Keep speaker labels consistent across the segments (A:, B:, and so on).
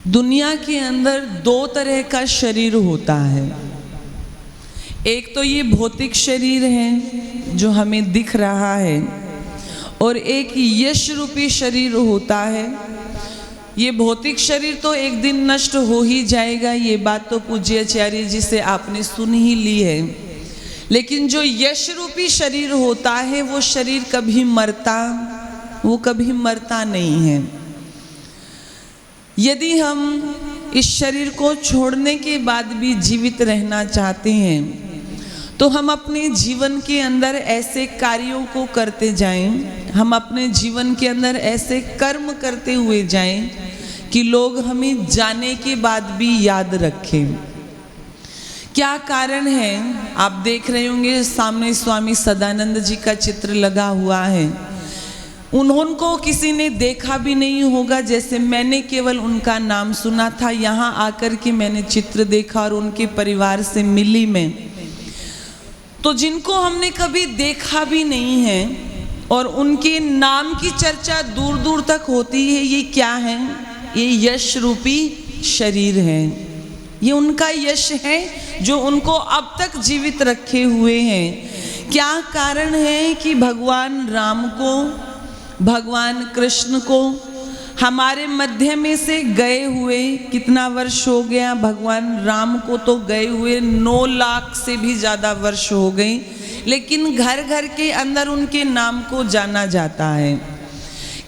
A: दुनिया के अंदर दो तरह का शरीर होता है। एक तो ये भौतिक शरीर है जो हमें दिख रहा है, और एक यश रूपी शरीर होता है। ये भौतिक शरीर तो एक दिन नष्ट हो ही जाएगा, ये बात तो पूज्य आचार्य जी से आपने सुन ही ली है। लेकिन जो यश रूपी शरीर होता है वो शरीर कभी मरता नहीं है। यदि हम इस शरीर को छोड़ने के बाद भी जीवित रहना चाहते हैं तो हम अपने जीवन के अंदर ऐसे कार्यों को करते जाएं, हम अपने जीवन के अंदर ऐसे कर्म करते हुए जाएं कि लोग हमें जाने के बाद भी याद रखें। क्या कारण है? आप देख रहे होंगे सामने स्वामी सदानंद जी का चित्र लगा हुआ है। उनको किसी ने देखा भी नहीं होगा, जैसे मैंने केवल उनका नाम सुना था। यहाँ आकर के मैंने चित्र देखा और उनके परिवार से मिली मैं, तो जिनको हमने कभी देखा भी नहीं है और उनके नाम की चर्चा दूर दूर तक होती है, ये क्या है? ये यश रूपी शरीर है। ये उनका यश है जो उनको अब तक जीवित रखे हुए हैं। क्या कारण है कि भगवान राम को, भगवान कृष्ण को हमारे मध्य में से गए हुए कितना वर्ष हो गया? भगवान राम को तो गए हुए 9 लाख से भी ज़्यादा वर्ष हो गए, लेकिन घर घर के अंदर उनके नाम को जाना जाता है।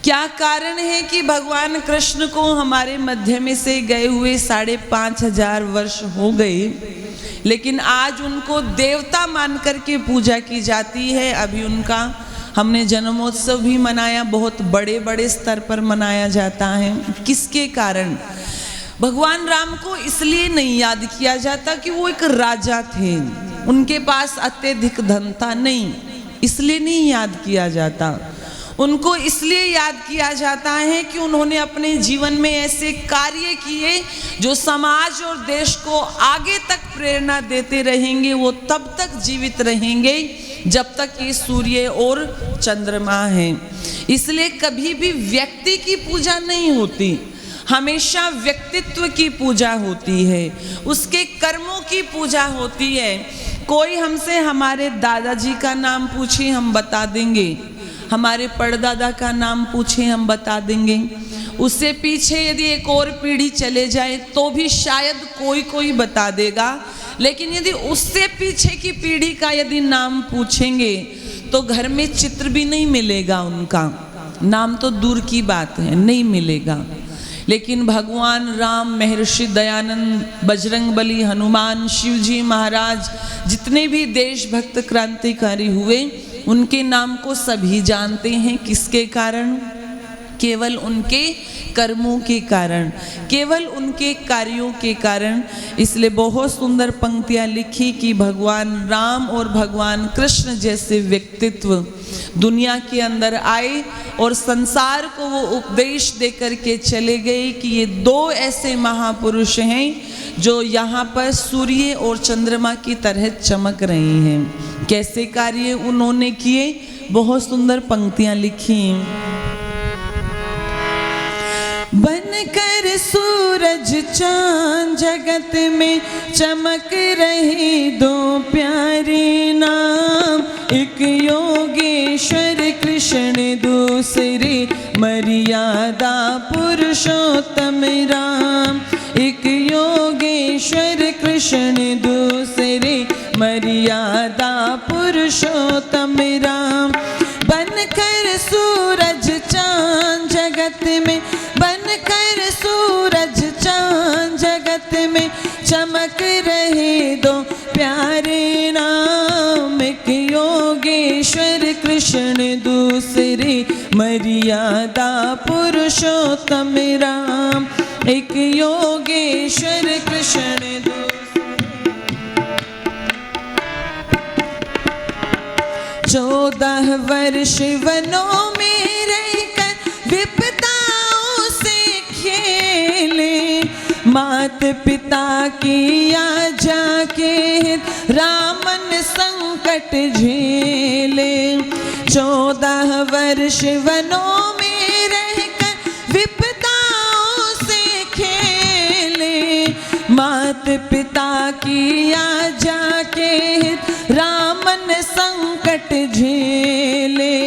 A: क्या कारण है कि भगवान कृष्ण को हमारे मध्य में से गए हुए 5,500 वर्ष हो गए, लेकिन आज उनको देवता मान करके पूजा की जाती है। अभी उनका हमने जन्मोत्सव भी मनाया, बहुत बड़े बड़े स्तर पर मनाया जाता है। किसके कारण? भगवान राम को इसलिए नहीं याद किया जाता कि वो एक राजा थे, उनके पास अत्यधिक धन था, नहीं, इसलिए नहीं याद किया जाता। उनको इसलिए याद किया जाता है कि उन्होंने अपने जीवन में ऐसे कार्य किए जो समाज और देश को आगे तक प्रेरणा देते रहेंगे। वो तब तक जीवित रहेंगे जब तक ये सूर्य और चंद्रमा हैं। इसलिए कभी भी व्यक्ति की पूजा नहीं होती, हमेशा व्यक्तित्व की पूजा होती है, उसके कर्मों की पूजा होती है। कोई हमसे हमारे दादाजी का नाम पूछे हम बता देंगे, हमारे परदादा का नाम पूछे हम बता देंगे। उससे पीछे यदि एक और पीढ़ी चले जाए तो भी शायद कोई बता देगा, लेकिन यदि उससे पीछे की पीढ़ी का यदि नाम पूछेंगे तो घर में चित्र भी नहीं मिलेगा, उनका नाम तो दूर की बात है, नहीं मिलेगा। लेकिन भगवान राम, महर्षि दयानंद, बजरंगबली, हनुमान, शिवजी महाराज, जितने भी देशभक्त क्रांतिकारी हुए उनके नाम को सभी जानते हैं। किसके कारण? केवल उनके कर्मों के कारण, केवल उनके कार्यों के कारण। इसलिए बहुत सुंदर पंक्तियां लिखी कि भगवान राम और भगवान कृष्ण जैसे व्यक्तित्व दुनिया के अंदर आए और संसार को वो उपदेश दे करके चले गए कि ये 2 ऐसे महापुरुष हैं जो यहाँ पर सूर्य और चंद्रमा की तरह चमक रहे हैं। कैसे कार्य उन्होंने किए? बहुत सुंदर पंक्तियां लिखी। बनकर सूरज चांद जगत में चमक रहे 2 प्यारे नाम, एक योगेश्वर कृष्ण, दूसरे मर्यादा पुरुषोत्तम राम। एक योगेश्वर कृष्ण, दूसरे मर्यादा पुरुषोत्तम राम। बनकर सूरज चांद जगत में, बनकर सूरज चांद जगत में चमक रहे 2 प्यारे नाम, एक योगेश्वर कृष्ण, दूसरे मर्यादा पुरुषोत्तम राम। एक योगेश्वर कृष्ण, 14 वर्ष वनों में रहकर विपदाओं से खेले, मात पिता की आज्ञा के रामन संकट झेले। 14 वर्ष वनों में रहकर विपदाओं से खेले, मात पिता की आज्ञा के हित रामन संकट झेले।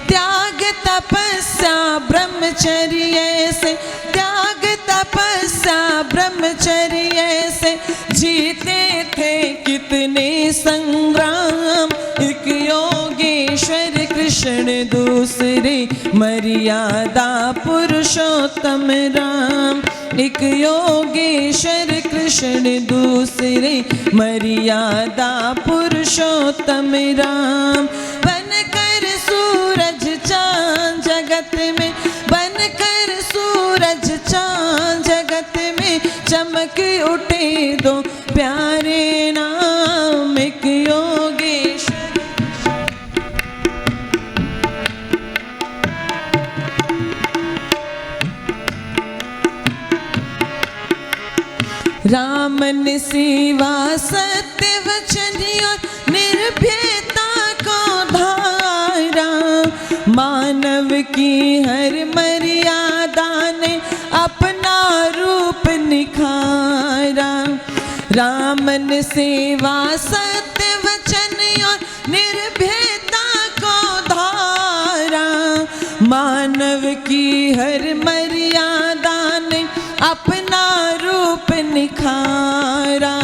A: त्याग तपस्या ब्रह्मचर्य से, त्याग तपस्या ब्रह्मचर्य से जीते थे कितने संग्राम। एक योगेश्वर कृष्ण दूसरे मर्यादा पुरुषोत्तम राम। एक योगेश्वर कृष्ण दूसरे मर्यादा पुरुषोत्तम राम। बनकर सूरज चांद जगत में, बनकर सूरज चांद जगत में चमक उठे दो प्यारे नाम। एक योगेश्वर राम ने सेवा सत्य वचन और निर्भयता को धारा। मानव की हर मर्यादा ने अपना रूप निखारा। राम ने सेवा सत्य वचन और निर्भयता को धारा। मानव की हर मर्यादा ने अपना रूप निखारा।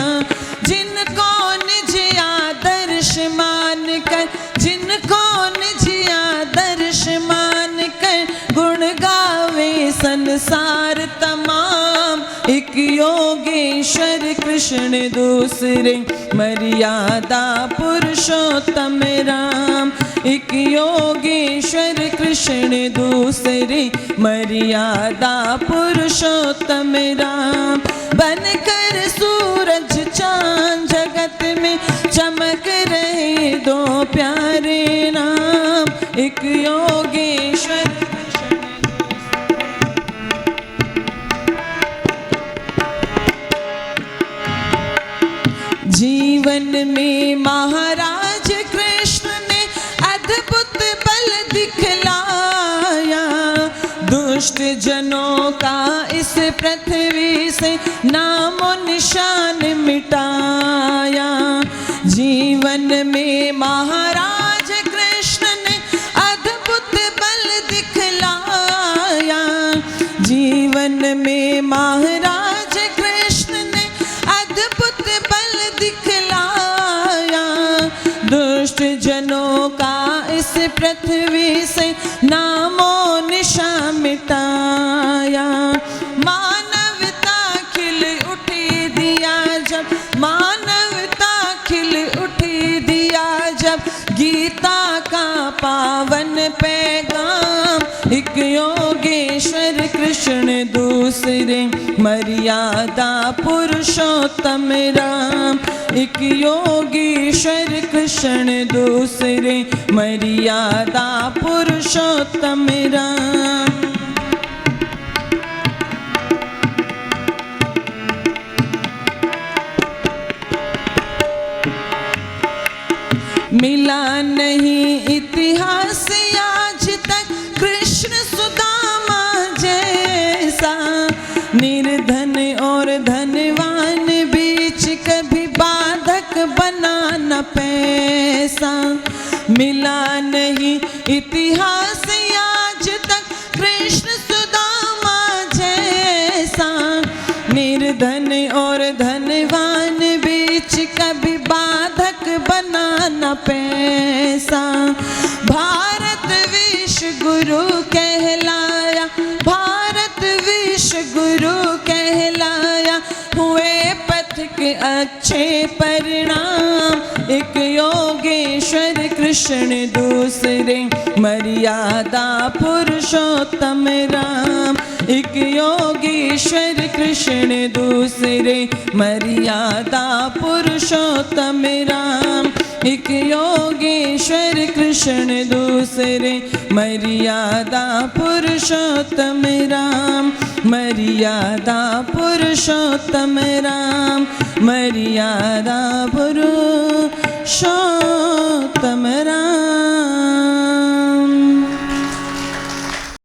A: जिनको निज आदर्श मान कर, जिनको निज आदर्श मान कर गुण गावे संसार तमाम। एक योगेश्वर कृष्ण दूसरे मर्यादा पुरुषोत्तम राम। एक योगेश्वर कृष्ण दूसरे मर्यादा पुरुषोत्तम राम। बनकर सूरज चांद जगत में चमक रहे दो प्यारे नाम। एक योगेश्वर जीवन में महाराज कृष्ण ने अद्भुत बल दिखलाया। दुष्ट जनों का इस पृथ्वी से नामो निशान मिटाया। जीवन में महाराज कृष्ण ने अद्भुत बल दिखलाया। जीवन में महाराज कृष्ण ने अद्भुत बल दिखलाया। दुष्ट जनों का इस पृथ्वी से नामो निशान मिटाया। मानवता खिल उठी दिया जब, मानवता खिल उठी दिया जब गीता का पावन पैगाम। एक योगेश्वर कृष्ण दूसरे मर्यादा पुरुषोत्तम राम। एक योगेश्वर कृष्ण दूसरे मर्यादा पुरुषोत्तम राम। मिला नहीं इतिहास आज तक कृष्ण सुदामा जैसा। निर्धन और धनवान बीच कभी बाधक बना न पैसा। मिला नहीं इतिहास आज तक कृष्ण सुदामा जैसा। निर्धन और धनवान बीच कभी बाधक बना न पैसा। भारत विश्व गुरु कहलाया, भारत विश्व गुरु कहलाया। हुए पथ के अच्छे परिणाम। एक योगेश्वर कृष्ण दूसरे मर्यादा पुरुषोत्तम राम। एक योगेश्वर कृष्ण दूसरे मर्यादा पुरुषोत्तम राम। एक योगेश्वर कृष्ण दूसरे मर्यादा पुरुषोत्तम राम। मर्यादा पुरुषोत्तम राम। मर्यादा पुरुषोत्तम राम।